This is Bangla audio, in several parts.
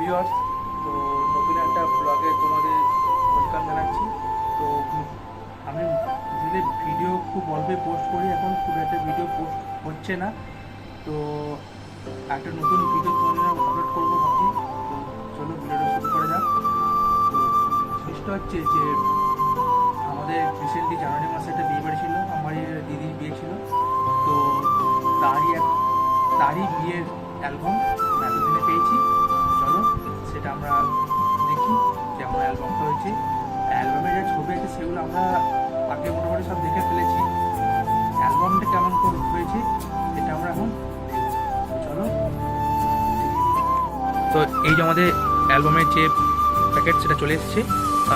ভিউয়ার্স, তো নতুন একটা ব্লগে তোমাদের ওয়েলকাম জানাচ্ছি। তো আমি দিলে ভিডিও খুব অল্পে পোস্ট করি, এখন খুব একটা ভিডিও পোস্ট হচ্ছে না। তো একটা নতুন ভিডিও তোমাদের আপলোড করবো ভাবছি। তো চলো ভিডিওটা শুরু করা যাক। তো জিনিসটা হচ্ছে যে আমাদের রিসেন্টলি জানুয়ারি মাসে একটা বিয়ে বাড়ি ছিল, আমার দিদির বিয়ে ছিল। তো তারই বিয়ের অ্যালবাম এতদিনে পেয়েছি। চলো সেটা আমরা দেখি কেমন অ্যালবামটা হয়েছে। অ্যালবামের যে ছবি আছে সেগুলো আমরা আগে মোটামুটি সব দেখে ফেলেছি। অ্যালবামটা কেমন করে হয়েছে এটা আমরা এখন দেখব। চলো। তো এই যে আমাদের অ্যালবামের যে প্যাকেট সেটা চলে এসেছে,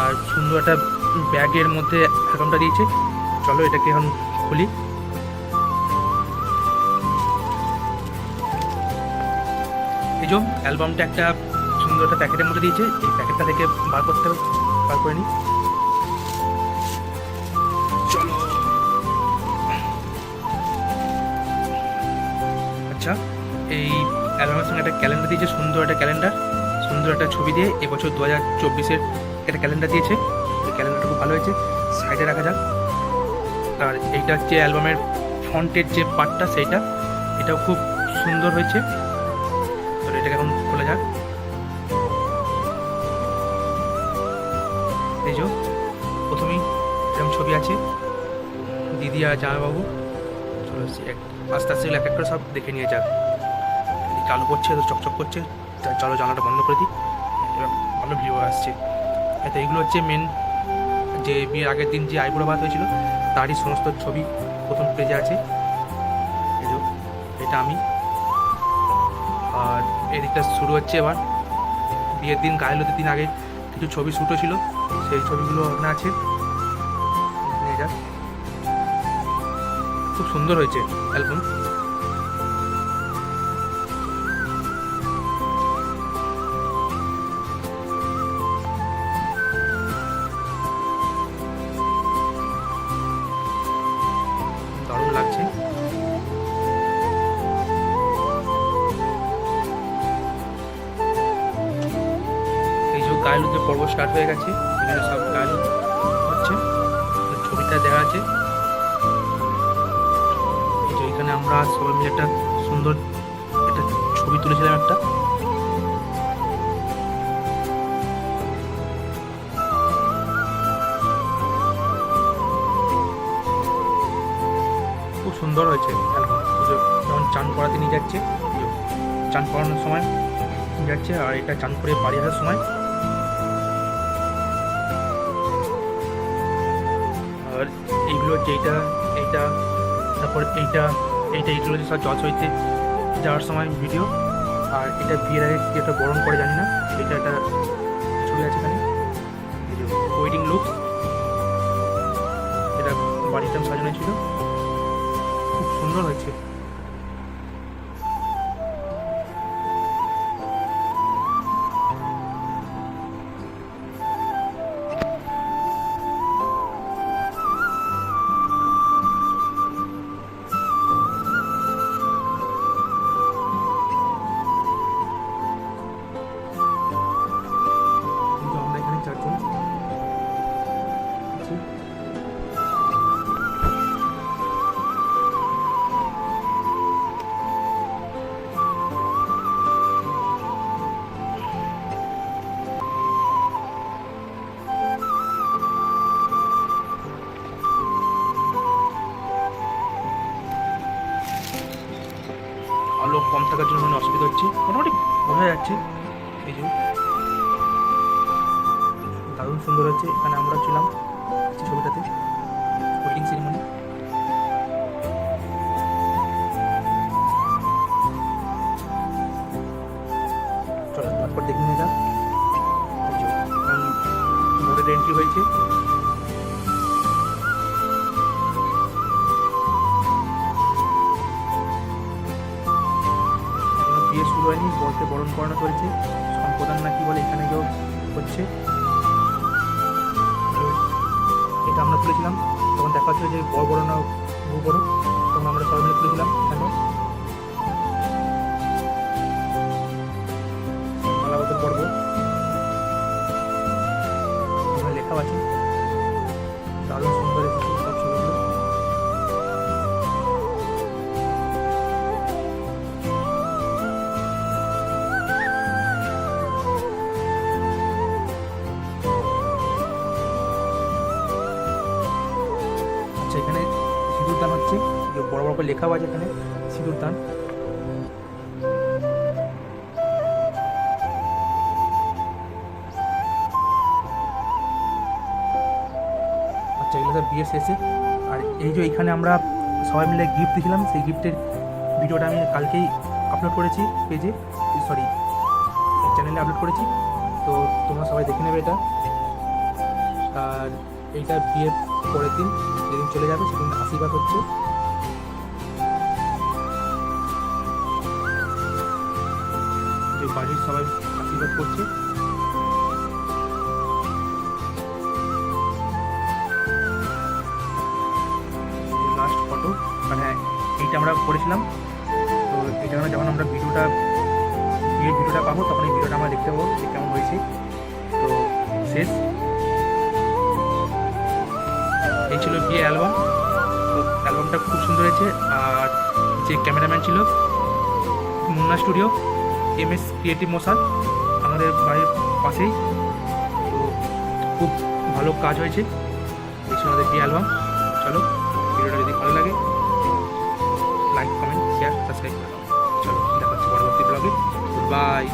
আর সুন্দর একটা ব্যাগের মধ্যে অ্যালবামটা দিয়েছে। চলো এটাকে এখন খুলি। এই যে অ্যালবামটা একটা সুন্দর একটা প্যাকেটের মধ্যে দিয়েছে, এই প্যাকেটটা থেকে বার করে নিই। চলো। আচ্ছা, এই অ্যালবামের সঙ্গে একটা ক্যালেন্ডার দিয়েছে, সুন্দর একটা ক্যালেন্ডার, সুন্দর একটা ছবি দিয়ে এবছর 2024-এর একটা ক্যালেন্ডার দিয়েছে। এই ক্যালেন্ডারটা খুব ভালো হয়েছে, সাইডে রাখা যাক। আর এইটা হচ্ছে অ্যালবামের ফন্টের যে পার্টটা, এটাও খুব সুন্দর হয়েছে। তো এটাকে এখন খোলা যাক। এই যে প্রথমেই এরকম ছবি আছে, দিদি আর জামাইবাবু। চলো আস্তে আস্তে এক এক করে সব দেখে নিয়ে যাক। আলো পড়ছে, তো চকচক করছে, চলো জানালাটা বন্ধ করে দিই। এবার ভালো ভিউ আসছে। তো এইগুলো হচ্ছে মেন যে বিয়ের আগের দিন যে আইবুড়ো ভাত হয়েছিল তারই সমস্ত ছবি প্রথম পেজে আছে। এই যে এটা আমি, আর এদিকটা শুরু হচ্ছে এবার বিয়ের দিন, গায়ে হলুদের দিন আগে কিছু ছবি শ্যুট হয়েছিল, সেই ছবিগুলো ওখানে আছে। খুব সুন্দর হয়েছে অ্যালবাম। দারুণ লাগছে। এই যে গায়ে হলুদের পর্ব স্টার্ট হয়ে গেছে, এখানে সব গায়ে হলুদ হচ্ছে, ছবিটা দেখা আছে। এই যে এখানে আমরা সবাই মিলে একটা সুন্দর একটা ছবি তুলেছিলাম একটা। খুব সুন্দর হয়েছে অ্যালবাম। যখন চান করাতে নিয়ে যাচ্ছে, চান করানোর সময় যাচ্ছে, আর এটা চান করে বাড়ি আসার সময়। আর এইগুলো হচ্ছে এইটা তারপর এইগুলো হচ্ছে সব জজ হইতে যাওয়ার সময় ভিডিও। আর এটা বিয়ের আগে কি একটা বরণ করে জানি না, এটা একটা ছবি আছে এখানে, ওয়েডিং লুকস। এটা বাড়িটা সাজানো ছিল, খুব সুন্দর হয়েছে। আমরা এখানে চারজন আছি। আলো কম থাকার জন্য মানে অসুবিধা হচ্ছে, মোটামুটি বোঝা যাচ্ছে। এই যে দারুণ সুন্দর হচ্ছে। এখানে আমরা ছিলাম ছবিটাতে, ওয়েডিং সেরিমনি। চলো তারপর দেখে নিয়ে যাক। মোড়ের এন্ট্রি হয়েছে। বিয়ে শুরু হয়নি, বরকে বরণ করানো চলছে, সম্প্রদান না কি বলে এখানে কেউ হচ্ছে। এটা আমরা তুলেছিলাম, তখন দেখা হচ্ছিল যে বড় বড় না বউ বড়, তখন আমরা সবাই মিলে তুলেছিলাম এখানে। মালাবদল পর্ব। এখানে লেখাও আছে, দারুণ সুন্দর এসেছে সব ছবিগুলো। আচ্ছা, এখানে সিঁদুর দান হচ্ছে, যে বড় বড় করে লেখাও আছে এখানে সিঁদুর দান। আচ্ছা, এগুলো সব বিয়ে শেষে। আর এই যে এখানে আমরা সবাই মিলে গিফট দিয়েছিলাম, সেই গিফটের ভিডিওটা আমি কালকেই আপলোড করেছি পেজে, সরি চ্যানেলে আপলোড করেছি, তো তোমরা সবাই দেখে নেবে এটা। আর এইটা বিয়ের পরের দিন, যেদিন চলে যাবে সেদিন আশীর্বাদ হচ্ছে। যে বাড়ির সবাই আশীর্বাদ করছে। লাস্ট ফটো, মানে এইটা আমরা করেছিলাম, তো এটা যখন আমরা বিয়ের ভিডিওটা পাবো তখন এই ভিডিওটা আমরা দেখতে পাবো যে কেমন হয়েছে। তো শেষ, এই ছিল বিয়ে অ্যালবাম। তো অ্যালবামটা খুব সুন্দর হয়েছে। আর যে ক্যামেরাম্যান ছিল Munna studio, MS creative motion, আমাদের বাড়ির পাশেই, তো খুব ভালো কাজ হয়েছে। এই ছিল আমাদের বিয়ে অ্যালবাম। চলো, ভিডিওটা যদি ভালো লাগে লাইক, কমেন্ট, শেয়ার, সাবস্ক্রাইব করে দাও। চলো, দেখা হচ্ছে পরবর্তী ব্লগে। বাই।